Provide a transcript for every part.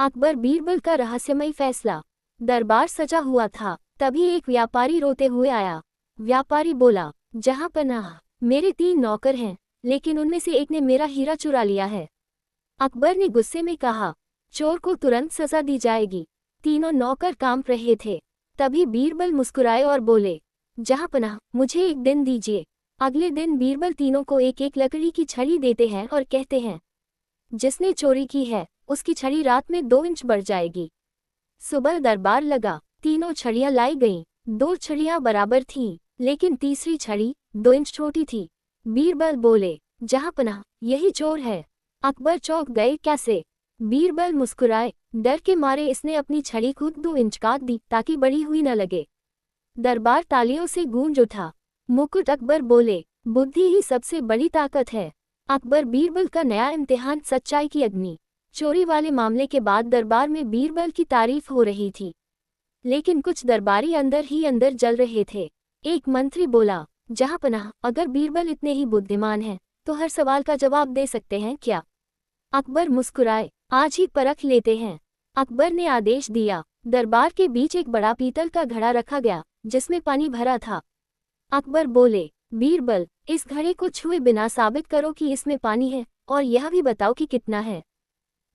अकबर बीरबल का रहस्यमय फैसला। दरबार सजा हुआ था, तभी एक व्यापारी रोते हुए आया। व्यापारी बोला, जहां पनाह, मेरे 3 नौकर हैं, लेकिन उनमें से एक ने मेरा हीरा चुरा लिया है। अकबर ने गुस्से में कहा, चोर को तुरंत सजा दी जाएगी। तीनों नौकर कांप रहे थे। तभी बीरबल मुस्कुराए और बोले, जहां पनाह, मुझे एक दिन दीजिए। अगले दिन बीरबल तीनों को एक एक लकड़ी की छड़ी देते हैं और कहते हैं, जिसने चोरी की है उसकी छड़ी रात में 2 इंच बढ़ जाएगी। सुबह दरबार लगा, तीनों छड़ियां लाई गईं। 2 छड़ियां बराबर थीं, लेकिन तीसरी छड़ी 2 इंच छोटी थी। बीरबल बोले, जहां पनाह, यही चोर है। अकबर चौंक गए, कैसे? बीरबल मुस्कुराए, डर के मारे इसने अपनी छड़ी खुद 2 इंच काट दी ताकि बड़ी हुई न लगे। दरबार तालियों से गूंज उठा। मुकुट अकबर बोले, बुद्धि ही सबसे बड़ी ताकत है। अकबर बीरबल का नया इम्तिहान, सच्चाई की अग्नि। चोरी वाले मामले के बाद दरबार में बीरबल की तारीफ हो रही थी, लेकिन कुछ दरबारी अंदर ही अंदर जल रहे थे। एक मंत्री बोला, जहां पनाह, अगर बीरबल इतने ही बुद्धिमान हैं, तो हर सवाल का जवाब दे सकते हैं क्या? अकबर मुस्कुराए, आज ही परख लेते हैं। अकबर ने आदेश दिया। दरबार के बीच एक बड़ा पीतल का घड़ा रखा गया, जिसमें पानी भरा था। अकबर बोले, बीरबल, इस घड़े को छुए बिना साबित करो कि इसमें पानी है, और यह भी बताओ कि कितना है।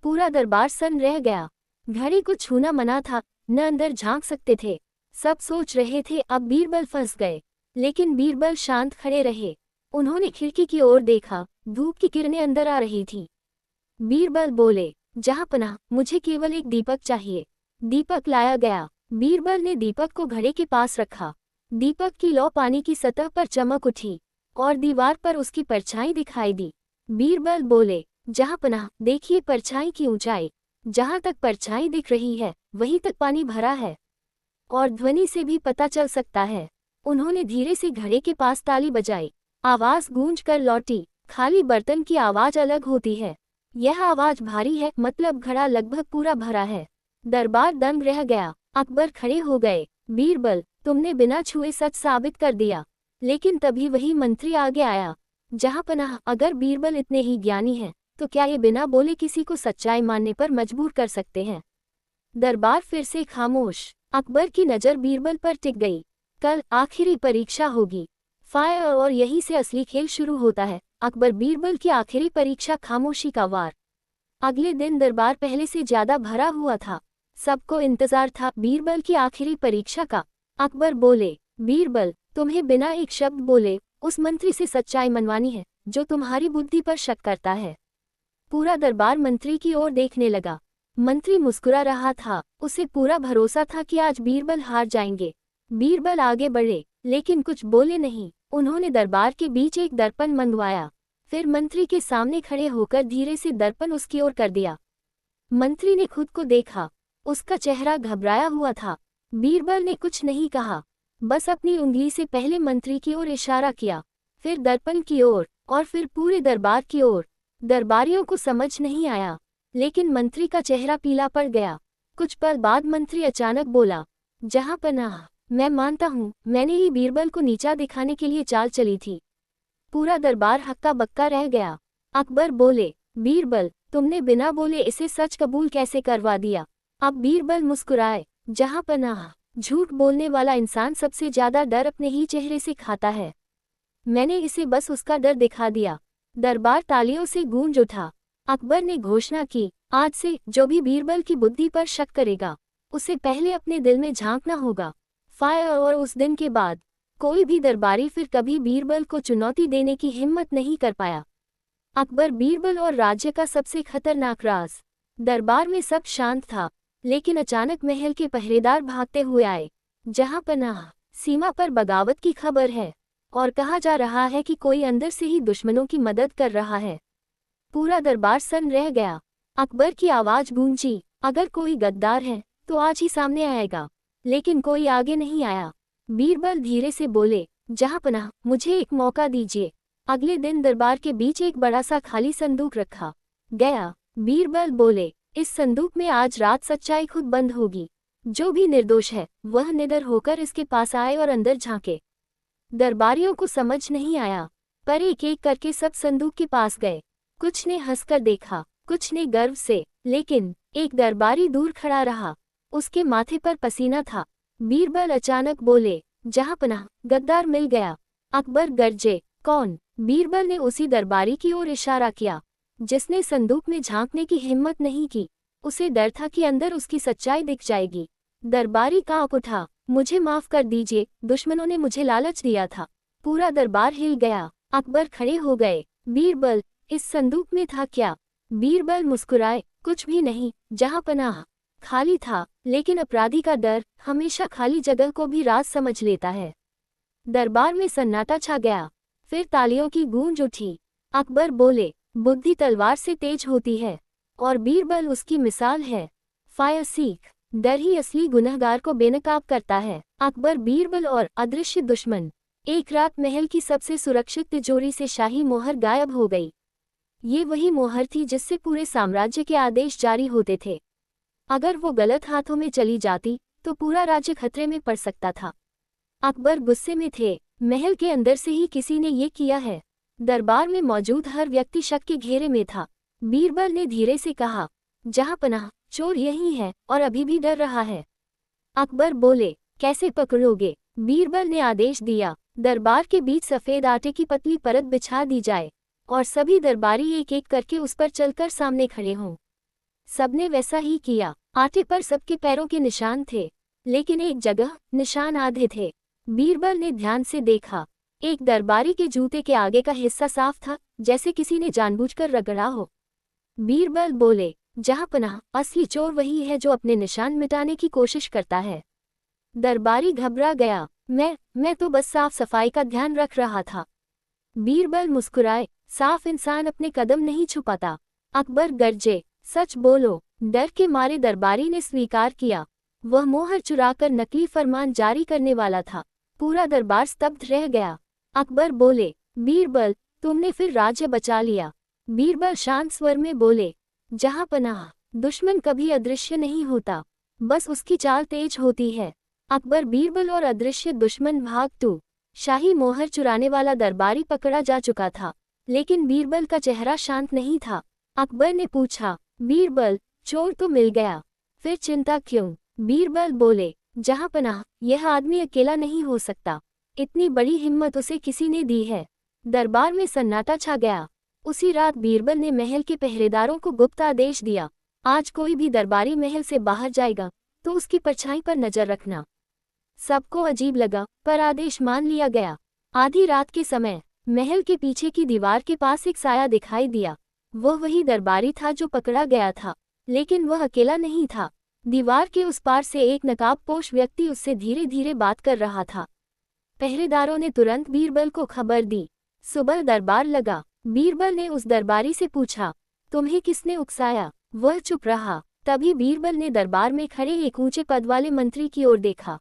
पूरा दरबार सन्न रह गया। घड़े को छूना मना था, न अंदर झांक सकते थे। सब सोच रहे थे अब बीरबल फंस गए, लेकिन बीरबल शांत खड़े रहे। उन्होंने खिड़की की ओर देखा, धूप की किरणें अंदर आ रही थीं। बीरबल बोले, जहां पनाह, मुझे केवल एक दीपक चाहिए। दीपक लाया गया। बीरबल ने दीपक को घड़े के पास रखा। दीपक की लौ पानी की सतह पर चमक उठी, और दीवार पर उसकी परछाई दिखाई दी। बीरबल बोले, जहां पनाह, देखिए परछाई की ऊंचाई। जहां तक परछाई दिख रही है, वहीं तक पानी भरा है, और ध्वनि से भी पता चल सकता है। उन्होंने धीरे से घड़े के पास ताली बजाई। आवाज गूंज कर लौटी। खाली बर्तन की आवाज अलग होती है, यह आवाज भारी है, मतलब घड़ा लगभग पूरा भरा है। दरबार दंग रह गया। अकबर खड़े हो गए। बीरबल, तुमने बिना छुए सच साबित कर दिया। लेकिन तभी वही मंत्री आगे आया। जहां पनाह, अगर बीरबल इतने ही ज्ञानी हैं, तो क्या ये बिना बोले किसी को सच्चाई मानने पर मजबूर कर सकते हैं? दरबार फिर से खामोश। अकबर की नज़र बीरबल पर टिक गई। कल आखिरी परीक्षा होगी। फायर, और यहीं से असली खेल शुरू होता है। अकबर बीरबल की आखिरी परीक्षा, खामोशी का वार। अगले दिन दरबार पहले से ज्यादा भरा हुआ था। सबको इंतजार था बीरबल की आखिरी परीक्षा का। अकबर बोले, बीरबल, तुम्हें बिना एक शब्द बोले उस मंत्री से सच्चाई मनवानी है जो तुम्हारी बुद्धि पर शक करता है। पूरा दरबार मंत्री की ओर देखने लगा। मंत्री मुस्कुरा रहा था, उसे पूरा भरोसा था कि आज बीरबल हार जाएंगे। बीरबल आगे बढ़े, लेकिन कुछ बोले नहीं। उन्होंने दरबार के बीच एक दर्पण मंगवाया, फिर मंत्री के सामने खड़े होकर धीरे से दर्पण उसकी ओर कर दिया। मंत्री ने खुद को देखा, उसका चेहरा घबराया हुआ था। बीरबल ने कुछ नहीं कहा, बस अपनी उंगली से पहले मंत्री की ओर इशारा किया, फिर दर्पण की ओर, और फिर पूरे दरबार की ओर। दरबारियों को समझ नहीं आया, लेकिन मंत्री का चेहरा पीला पड़ गया। कुछ पल बाद मंत्री अचानक बोला, जहां पनाह, मैं मानता हूँ मैंने ही बीरबल को नीचा दिखाने के लिए चाल चली थी। पूरा दरबार हक्का बक्का रह गया। अकबर बोले, बीरबल, तुमने बिना बोले इसे सच कबूल कैसे करवा दिया? अब बीरबल मुस्कुराए, जहां पनाह, झूठ बोलने वाला इंसान सबसे ज्यादा डर अपने ही चेहरे से खाता है। मैंने इसे बस उसका डर दिखा दिया। दरबार तालियों से गूंज उठा। अकबर ने घोषणा की, आज से जो भी बीरबल की बुद्धि पर शक करेगा, उसे पहले अपने दिल में झांकना होगा। फायर, और उस दिन के बाद कोई भी दरबारी फिर कभी बीरबल को चुनौती देने की हिम्मत नहीं कर पाया। अकबर, बीरबल और राज्य का सबसे खतरनाक राज। दरबार में सब शांत था, लेकिन अचानक महल के पहरेदार भागते हुए आए। जहां पनाह, सीमा पर बगावत की खबर है, और कहा जा रहा है कि कोई अंदर से ही दुश्मनों की मदद कर रहा है। पूरा दरबार सन्न रह गया। अकबर की आवाज गूंजी, अगर कोई गद्दार है तो आज ही सामने आएगा। लेकिन कोई आगे नहीं आया। बीरबल धीरे से बोले, जहां पनाह, मुझे एक मौका दीजिए। अगले दिन दरबार के बीच एक बड़ा सा खाली संदूक रखा गया। बीरबल बोले, इस संदूक में आज रात सच्चाई खुद बंद होगी। जो भी निर्दोष है वह निडर होकर इसके पास आए और अंदर झांके। दरबारियों को समझ नहीं आया, पर एक एक करके सब संदूक के पास गए। कुछ ने हंसकर देखा, कुछ ने गर्व से, लेकिन एक दरबारी दूर खड़ा रहा, उसके माथे पर पसीना था। बीरबल अचानक बोले, जहांपनाह, गद्दार मिल गया। अकबर गरजे, कौन? बीरबल ने उसी दरबारी की ओर इशारा किया, जिसने संदूक में झांकने की हिम्मत नहीं की। उसे डर था कि अंदर उसकी सच्चाई दिख जाएगी। दरबारी कांप उठा, मुझे माफ कर दीजिए, दुश्मनों ने मुझे लालच दिया था। पूरा दरबार हिल गया। अकबर खड़े हो गए। बीरबल, इस संदूक में था क्या? बीरबल मुस्कुराए, कुछ भी नहीं, जहांपनाह, खाली था। लेकिन अपराधी का डर हमेशा खाली जगह को भी राज समझ लेता है। दरबार में सन्नाटा छा गया। फिर तालियों की गूंज उठी। अकबर बोले, बुद्धि तलवार से तेज होती है, और बीरबल उसकी मिसाल है। फायर सीख, डर ही असली गुनहगार को बेनकाब करता है। अकबर, बीरबल और अदृश्य दुश्मन। एक रात महल की सबसे सुरक्षित तिजोरी से शाही मोहर गायब हो गई। ये वही मोहर थी जिससे पूरे साम्राज्य के आदेश जारी होते थे। अगर वो गलत हाथों में चली जाती तो पूरा राज्य खतरे में पड़ सकता था। अकबर गुस्से में थे। महल के अंदर से ही किसी ने ये किया है। दरबार में मौजूद हर व्यक्ति शक के घेरे में था। बीरबल ने धीरे से कहा, जहांपनाह, चोर यही है और अभी भी डर रहा है। अकबर बोले, कैसे पकड़ोगे? बीरबल ने आदेश दिया, दरबार के बीच सफेद आटे की पतली परत बिछा दी जाए और सभी दरबारी एक एक करके उस पर चलकर सामने खड़े हों। सबने वैसा ही किया। आटे पर सबके पैरों के निशान थे, लेकिन एक जगह निशान आधे थे। बीरबल ने ध्यान से देखा। एक दरबारी के जूते के आगे का हिस्सा साफ था, जैसे किसी ने जानबूझकर रगड़ा हो। बीरबल बोले, जहांपनाह, असली चोर वही है जो अपने निशान मिटाने की कोशिश करता है। दरबारी घबरा गया। मैं तो बस साफ सफाई का ध्यान रख रहा था। बीरबल मुस्कुराए, साफ इंसान अपने कदम नहीं छुपाता। अकबर गरजे, सच बोलो। डर के मारे दरबारी ने स्वीकार किया। वह मोहर चुराकर नकली फरमान जारी करने वाला था। पूरा दरबार स्तब्ध रह गया। अकबर बोले, बीरबल, तुमने फिर राज्य बचा लिया। बीरबल शांत स्वर में बोले, जहांपनाह, दुश्मन कभी अदृश्य नहीं होता, बस उसकी चाल तेज होती है। अकबर, बीरबल और अदृश्य दुश्मन भाग 2। शाही मोहर चुराने वाला दरबारी पकड़ा जा चुका था, लेकिन बीरबल का चेहरा शांत नहीं था। अकबर ने पूछा, बीरबल, चोर तो मिल गया, फिर चिंता क्यों? बीरबल बोले, जहांपनाह, यह आदमी अकेला नहीं हो सकता। इतनी बड़ी हिम्मत उसे किसी ने दी है। दरबार में सन्नाटा छा गया। उसी रात बीरबल ने महल के पहरेदारों को गुप्त आदेश दिया, आज कोई भी दरबारी महल से बाहर जाएगा तो उसकी परछाई पर नजर रखना। सबको अजीब लगा, पर आदेश मान लिया गया। आधी रात के समय महल के पीछे की दीवार के पास एक साया दिखाई दिया। वह वही दरबारी था जो पकड़ा गया था, लेकिन वह अकेला नहीं था। दीवार के उस पार से एक नकाबपोश व्यक्ति उससे धीरे धीरे बात कर रहा था। पहरेदारों ने तुरंत बीरबल को खबर दी। सुबह दरबार लगा। बीरबल ने उस दरबारी से पूछा, तुम्हें किसने उकसाया? वह चुप रहा। तभी बीरबल ने दरबार में खड़े एक ऊंचे पद वाले मंत्री की ओर देखा।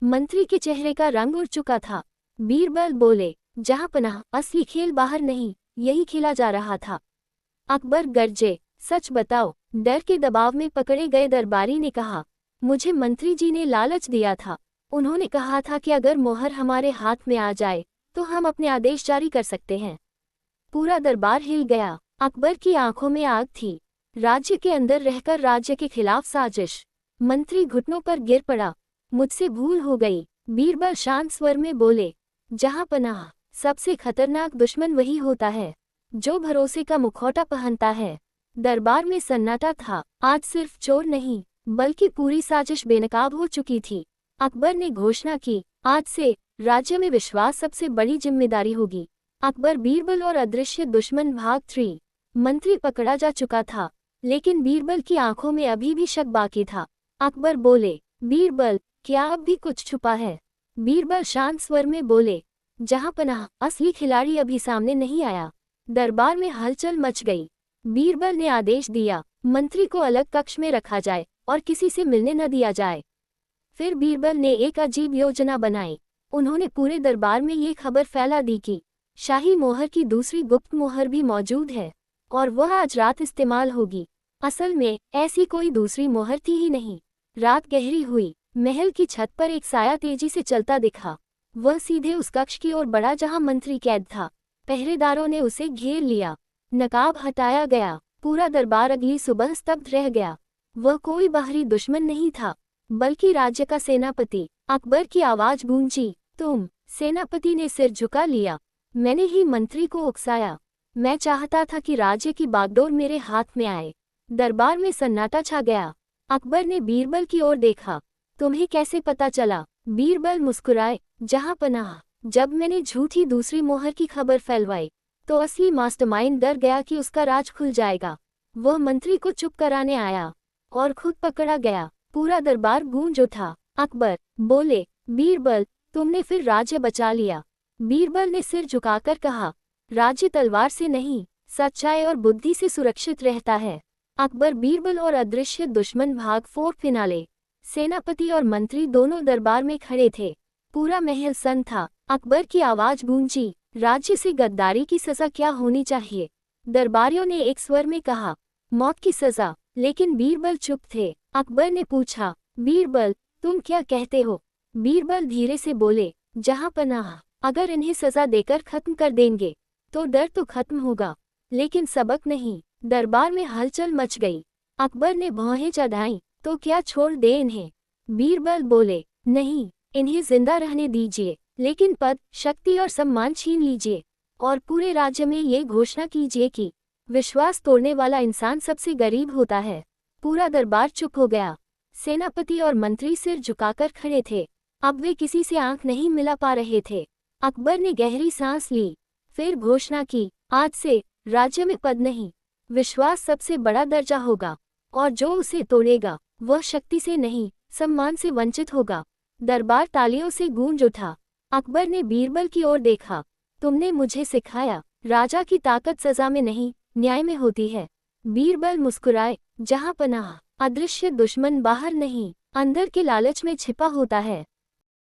मंत्री के चेहरे का रंग उड़ चुका था। बीरबल बोले, जहांपनाह, असली खेल बाहर नहीं, यही खेला जा रहा था। अकबर गरजे, सच बताओ। डर के दबाव में पकड़े गए दरबारी ने कहा, मुझे मंत्री जी ने लालच दिया था। उन्होंने कहा था कि अगर मोहर हमारे हाथ में आ जाए तो हम अपने आदेश जारी कर सकते हैं। पूरा दरबार हिल गया। अकबर की आंखों में आग थी। राज्य के अंदर रहकर राज्य के खिलाफ साजिश। मंत्री घुटनों पर गिर पड़ा, मुझसे भूल हो गई। बीरबल शांत स्वर में बोले, जहांपनाह, सबसे खतरनाक दुश्मन वही होता है जो भरोसे का मुखौटा पहनता है। दरबार में सन्नाटा था। आज सिर्फ चोर नहीं, बल्कि पूरी साजिश बेनकाब हो चुकी थी। अकबर ने घोषणा की, आज से राज्य में विश्वास सबसे बड़ी जिम्मेदारी होगी। अकबर, बीरबल और अदृश्य दुश्मन भाग 3। मंत्री पकड़ा जा चुका था, लेकिन बीरबल की आंखों में अभी भी शक बाकी था। अकबर बोले, बीरबल, क्या अब भी कुछ छुपा है? बीरबल शांत स्वर में बोले, जहांपनाह, असली खिलाड़ी अभी सामने नहीं आया। दरबार में हलचल मच गई। बीरबल ने आदेश दिया, मंत्री को अलग कक्ष में रखा जाए और किसी से मिलने न दिया जाए। फिर बीरबल ने एक अजीब योजना बनाई। उन्होंने पूरे दरबार में ये खबर फैला दी कि शाही मोहर की दूसरी गुप्त मोहर भी मौजूद है और वह आज रात इस्तेमाल होगी। असल में ऐसी कोई दूसरी मोहर थी ही नहीं। रात गहरी हुई। महल की छत पर एक साया तेजी से चलता दिखा। वह सीधे उस कक्ष की ओर बढ़ा जहां मंत्री कैद था। पहरेदारों ने उसे घेर लिया। नकाब हटाया गया। पूरा दरबार अगली सुबह स्तब्ध रह गया। वह कोई बाहरी दुश्मन नहीं था, बल्कि राज्य का सेनापति। अकबर की आवाज गूंजी, तुम। सेनापति ने सिर झुका लिया। मैंने ही मंत्री को उकसाया। मैं चाहता था कि राज्य की बागडोर मेरे हाथ में आए। दरबार में सन्नाटा छा गया। अकबर ने बीरबल की ओर देखा। तुम्हें कैसे पता चला? बीरबल मुस्कुराए, जहां पनाह, जब मैंने झूठी दूसरी मोहर की खबर फैलवाई तो असली मास्टरमाइंड डर गया कि उसका राज खुल जाएगा। वह मंत्री को चुप कराने आया और खुद पकड़ा गया। पूरा दरबार गूंज उठा। अकबर बोले, बीरबल, तुमने फिर राज्य बचा लिया। बीरबल ने सिर झुकाकर कहा, राज्य तलवार से नहीं, सच्चाई और बुद्धि से सुरक्षित रहता है। अकबर, बीरबल और अदृश्य दुश्मन भाग 4 फिनाले। सेनापति और मंत्री दोनों दरबार में खड़े थे। पूरा महल सन्न था। अकबर की आवाज गूंजी, राज्य से गद्दारी की सजा क्या होनी चाहिए? दरबारियों ने एक स्वर में कहा, मौत की सजा। लेकिन बीरबल चुप थे। अकबर ने पूछा, बीरबल, तुम क्या कहते हो? बीरबल धीरे से बोले, जहां पनाह, अगर इन्हें सजा देकर खत्म कर देंगे तो डर तो खत्म होगा, लेकिन सबक नहीं। दरबार में हलचल मच गई। अकबर ने भौहें चढ़ाईं, तो क्या छोड़ दे इन्हें? बीरबल बोले, नहीं, इन्हें जिंदा रहने दीजिए, लेकिन पद, शक्ति और सम्मान छीन लीजिए और पूरे राज्य में ये घोषणा कीजिए कि विश्वास तोड़ने वाला इंसान सबसे गरीब होता है। पूरा दरबार चुप हो गया। सेनापति और मंत्री सिर झुकाकर खड़े थे। अब वे किसी से आंख नहीं मिला पा रहे थे। अकबर ने गहरी सांस ली, फिर घोषणा की, आज से राज्य में पद नहीं, विश्वास सबसे बड़ा दर्जा होगा, और जो उसे तोड़ेगा वह शक्ति से नहीं, सम्मान से वंचित होगा। दरबार तालियों से गूंज उठा। अकबर ने बीरबल की ओर देखा, तुमने मुझे सिखाया, राजा की ताकत सजा में नहीं, न्याय में होती है। बीरबल मुस्कुराए, जहां पनाह, अदृश्य दुश्मन बाहर नहीं, अंदर के लालच में छिपा होता है।